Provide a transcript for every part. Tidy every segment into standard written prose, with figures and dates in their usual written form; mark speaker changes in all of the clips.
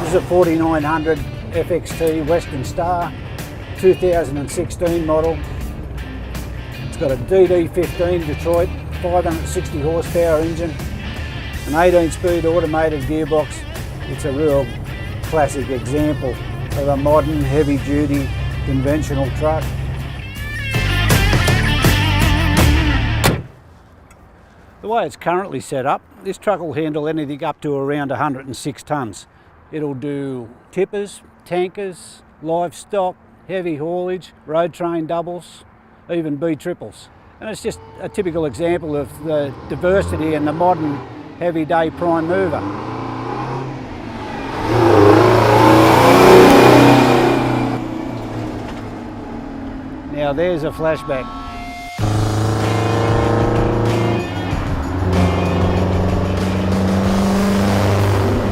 Speaker 1: This is a 4900 FXT Western Star, 2016 model. It's got a DD15 Detroit, 560 horsepower engine, an 18-speed automated gearbox. It's a real classic example of a modern, heavy-duty, conventional truck. The way it's currently set up, this truck will handle anything up to around 106 tonnes. It'll do tippers, tankers, livestock, heavy haulage, road train doubles, even B triples. And it's just a typical example of the diversity in the modern heavy day prime mover. Now there's a flashback.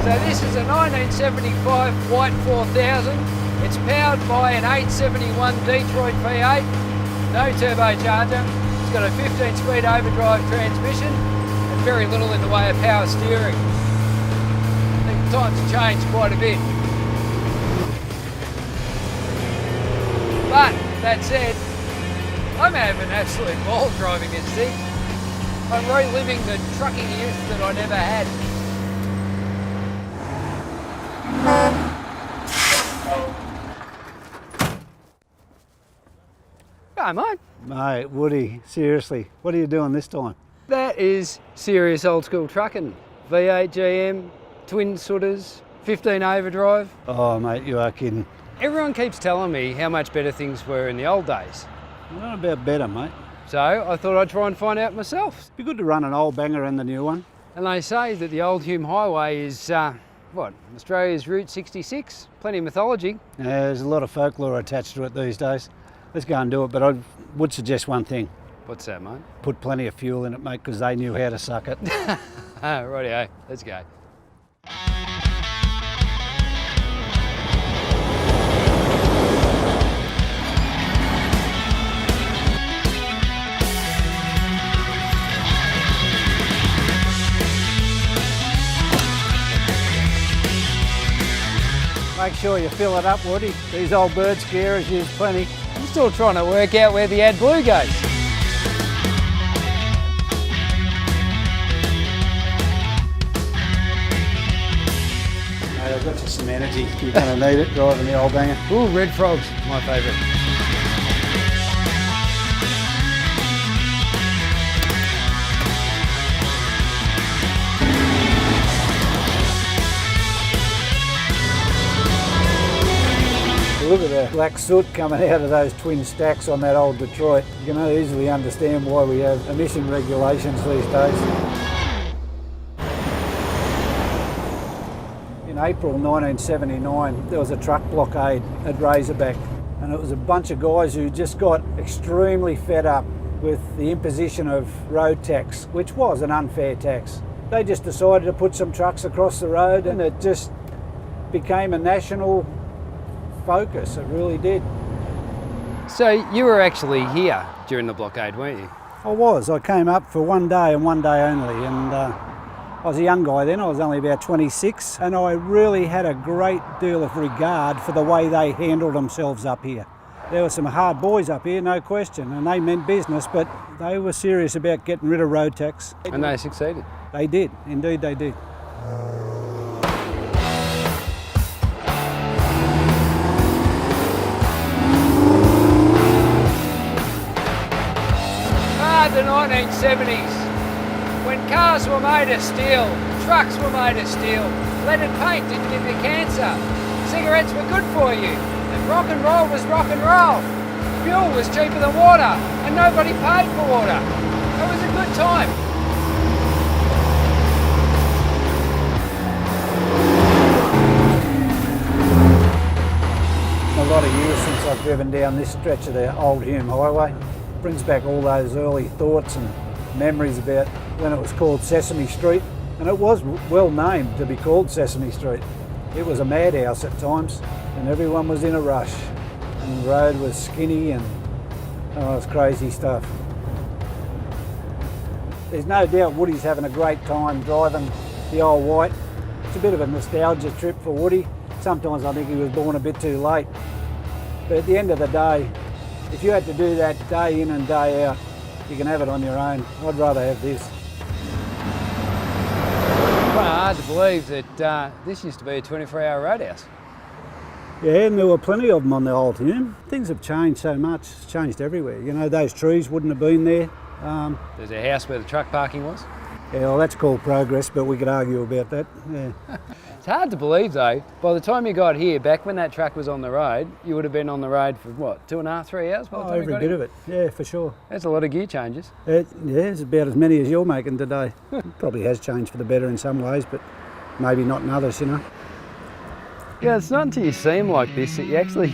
Speaker 2: So this is a 1975 White 4000. It's powered by an 871 Detroit V8, no turbocharger. It's got a 15-speed overdrive transmission and very little in the way of power steering. I think times have changed quite a bit. But that said, I'm having an absolute ball driving this thing. I'm reliving the trucking youth that I never had. Go, mate.
Speaker 1: Mate, Woody, seriously, what are you doing this time?
Speaker 2: That is serious old school trucking. V8 GM, twin sooters, 15 overdrive.
Speaker 1: Oh mate, you are kidding.
Speaker 2: Everyone keeps telling me how much better things were in the old days.
Speaker 1: Not about better, mate.
Speaker 2: So I thought I'd try and find out myself.
Speaker 1: Be good to run an old banger and the new one.
Speaker 2: And they say that the old Hume Highway is, Australia's Route 66? Plenty of mythology.
Speaker 1: Yeah, there's a lot of folklore attached to it these days. Let's go and do it, but I would suggest one thing.
Speaker 2: What's that, mate?
Speaker 1: Put plenty of fuel in it, mate, because they knew how to suck it.
Speaker 2: Rightio, let's go.
Speaker 1: Make sure you fill it up, Woody. These old bird scarers use plenty.
Speaker 2: I'm still trying to work out where the AdBlue goes.
Speaker 1: Mate, I've got you some energy. You're going to need it driving the old banger.
Speaker 2: Ooh, red frogs, my favourite.
Speaker 1: Look at the black soot coming out of those twin stacks on that old Detroit. You can easily understand why we have emission regulations these days. In April 1979, there was a truck blockade at Razorback, and it was a bunch of guys who just got extremely fed up with the imposition of road tax, which was an unfair tax. They just decided to put some trucks across the road, and it just became a national focus. It really did.
Speaker 2: So you were actually here during the blockade, weren't you?
Speaker 1: I was. I came up for one day and one day only, and I was a young guy then. I was only about 26, and I really had a great deal of regard for the way they handled themselves up here. There were some hard boys up here, no question, and they meant business, but they were serious about getting rid of road tax.
Speaker 2: And they succeeded.
Speaker 1: They did. Indeed they did.
Speaker 2: The 1970s, when cars were made of steel, trucks were made of steel, leaded paint didn't give you cancer, cigarettes were good for you, and rock and roll was rock and roll. Fuel was cheaper than water, and nobody paid for water. It was a good time.
Speaker 1: A lot of years since I've driven down this stretch of the old Hume Highway. Brings back all those early thoughts and memories about when it was called Sesame Street, and it was well named to be called Sesame Street. It was a madhouse at times, and everyone was in a rush, and the road was skinny, and it was crazy stuff. There's no doubt Woody's having a great time driving the old white. It's a bit of a nostalgia trip for Woody. sometimes I think he was born a bit too late. But at the end of the day, if you had to do that day in and day out, you can have it on your own. I'd rather have this.
Speaker 2: Quite hard to believe that this used to be a 24-hour roadhouse.
Speaker 1: Yeah, and there were plenty of them on the old Hume. Things have changed so much, it's changed everywhere. You know, those trees wouldn't have been there.
Speaker 2: There's a house where the truck parking was.
Speaker 1: Yeah, well, that's called progress, but we could argue about that. Yeah.
Speaker 2: It's hard to believe though, by the time you got here, back when that truck was on the road, you would have been on the road for what, 2.5, 3 hours by the time you
Speaker 1: Every
Speaker 2: got
Speaker 1: bit
Speaker 2: here?
Speaker 1: of it, yeah, for sure.
Speaker 2: That's a lot of gear changes.
Speaker 1: Yeah, it's about as many as you're making today. It probably has changed for the better in some ways, but maybe not in others, you know.
Speaker 2: Yeah, it's not until you see them like this that you actually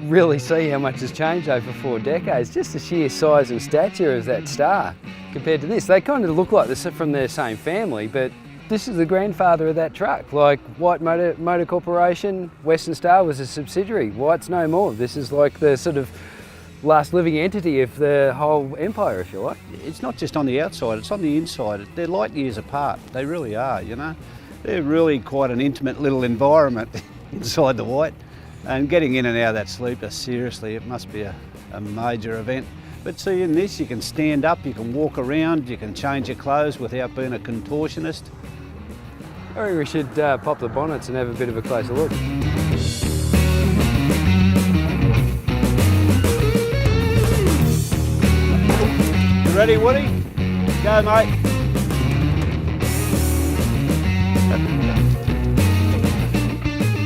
Speaker 2: really see how much has changed over 4 decades. Just the sheer size and stature of that Star compared to this. They kind of look like they're from the same family, but this is the grandfather of that truck. Like White Motor Corporation, Western Star was a subsidiary. White's no more. This is like the sort of last living entity of the whole empire, if you like.
Speaker 1: It's not just on the outside, it's on the inside. They're light years apart. They really are, you know. They're really quite an intimate little environment inside the White. And getting in and out of that sleeper, seriously, it must be a major event. But see, in this, you can stand up, you can walk around, you can change your clothes without being a contortionist.
Speaker 2: I think we should pop the bonnets and have a bit of a closer look.
Speaker 1: You ready, Woody? Go, mate.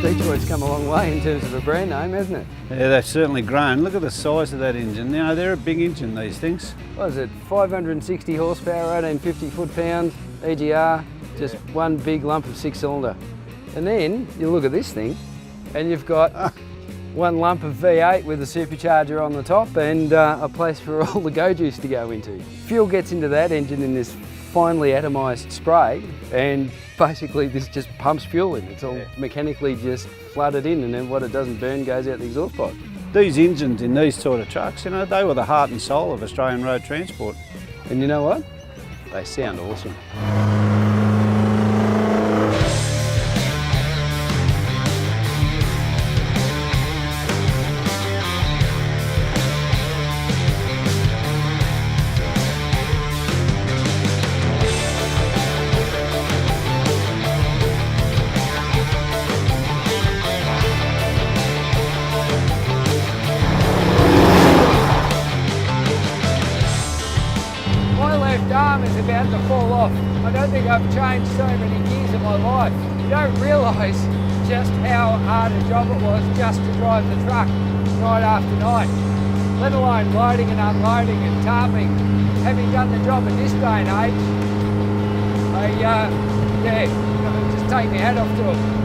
Speaker 2: Detroit's come a long way in terms of a brand name, hasn't it?
Speaker 1: Yeah, they've certainly grown. Look at the size of that engine. You know, they're a big engine, these things.
Speaker 2: What is it, 560 horsepower, 1850 foot-pound, EGR, just one big lump of 6-cylinder. And then you look at this thing and you've got one lump of V8 with a supercharger on the top and a place for all the go juice to go into. Fuel gets into that engine in this finely atomised spray, and basically this just pumps fuel in. It's all mechanically just flooded in, and then what it doesn't burn goes out the exhaust pipe.
Speaker 1: These engines in these sort of trucks, you know, they were the heart and soul of Australian road transport.
Speaker 2: And you know what? They sound awesome. Arm is about to fall off. I don't think I've changed so many gears in my life. You don't realise just how hard a job it was just to drive the truck night after night, let alone loading and unloading and tarping. Having done the job in this day and age, just take my hat off to them.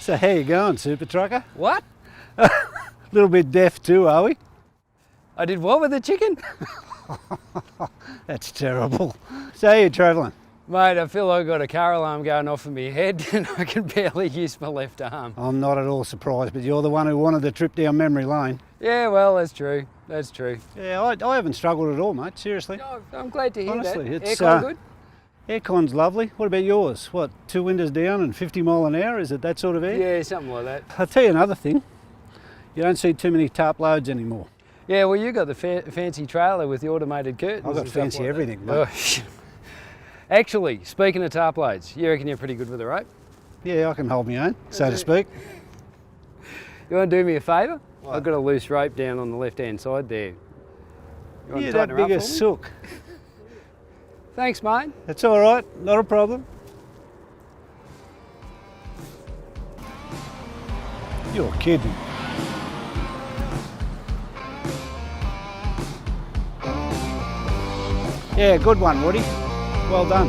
Speaker 1: So how you going, Super Trucker?
Speaker 2: What?
Speaker 1: A little bit deaf too, are we?
Speaker 2: I did what with the chicken?
Speaker 1: That's terrible. So how you travelling?
Speaker 2: Mate, I feel like I've got a car alarm going off in my head and I can barely use my left arm.
Speaker 1: I'm not at all surprised, but you're the one who wanted the trip down memory lane.
Speaker 2: Yeah, well, that's true. That's true.
Speaker 1: Yeah, I haven't struggled at all, mate, seriously.
Speaker 2: No, I'm glad to hear
Speaker 1: Honestly,
Speaker 2: that.
Speaker 1: it's,
Speaker 2: Aircon good?
Speaker 1: Aircon's lovely. What about yours? What, 2 windows down and 50 mile an hour? Is it that sort of air?
Speaker 2: Yeah, something like that.
Speaker 1: I'll tell you another thing. You don't see too many tarp loads anymore.
Speaker 2: Yeah, well, you got the fancy trailer with the automated curtains.
Speaker 1: I've got
Speaker 2: and stuff
Speaker 1: fancy
Speaker 2: like
Speaker 1: everything,
Speaker 2: that.
Speaker 1: mate.
Speaker 2: Oh, actually, speaking of tarp loads, you reckon you're pretty good with the rope?
Speaker 1: Yeah, I can hold my own, so to speak.
Speaker 2: You want to do me a favour? I've got a loose rope down on the left-hand side there. You want
Speaker 1: Yeah,
Speaker 2: to tighten
Speaker 1: that
Speaker 2: her up
Speaker 1: big
Speaker 2: for
Speaker 1: as
Speaker 2: me?
Speaker 1: silk.
Speaker 2: Thanks, mate.
Speaker 1: That's all right, not a problem. You're kidding. Yeah, good one, Woody. Well done.